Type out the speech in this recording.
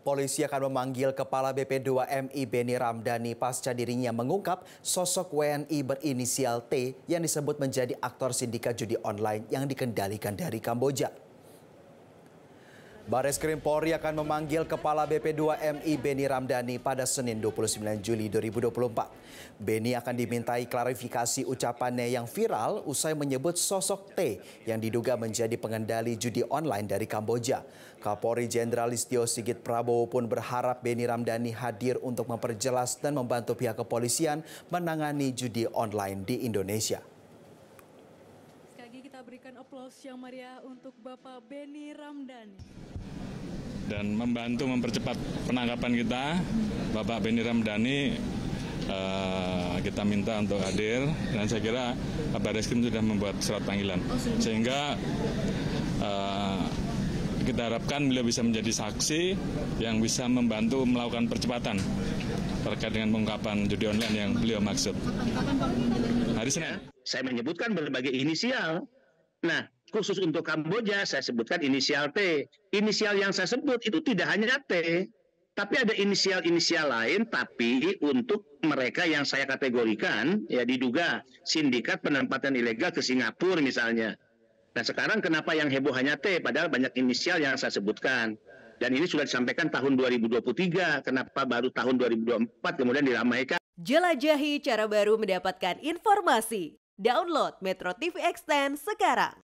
Polisi akan memanggil Kepala BP2MI Benny Ramdhani pasca dirinya mengungkap sosok WNI berinisial T yang disebut menjadi aktor sindikat judi online yang dikendalikan dari Kamboja. Bareskrim Polri akan memanggil Kepala BP2MI Benny Ramdhani pada Senin 29 Juli 2024. Benny akan dimintai klarifikasi ucapannya yang viral usai menyebut sosok T yang diduga menjadi pengendali judi online dari Kamboja. Kapolri Jenderal Listio Sigit Prabowo pun berharap Benny Ramdhani hadir untuk memperjelas dan membantu pihak kepolisian menangani judi online di Indonesia. Sekali lagi kita berikan aplaus yang meriah untuk Bapak Benny Ramdhani. Dan membantu mempercepat penangkapan kita, Bapak Benny Ramdhani kita minta untuk hadir, dan saya kira Bareskrim sudah membuat surat panggilan, sehingga kita harapkan beliau bisa menjadi saksi yang bisa membantu melakukan percepatan terkait dengan pengungkapan judi online yang beliau maksud. Hari Senin. Saya menyebutkan berbagai inisial. Nah, khusus untuk Kamboja saya sebutkan inisial T. Inisial yang saya sebut itu tidak hanya T, tapi ada inisial-inisial lain, tapi untuk mereka yang saya kategorikan ya diduga sindikat penempatan ilegal ke Singapura misalnya. Nah, sekarang kenapa yang heboh hanya T padahal banyak inisial yang saya sebutkan. Dan ini sudah disampaikan tahun 2023, kenapa baru tahun 2024 kemudian diramaikan. Jelajahi cara baru mendapatkan informasi. Download Metro TV Extend sekarang.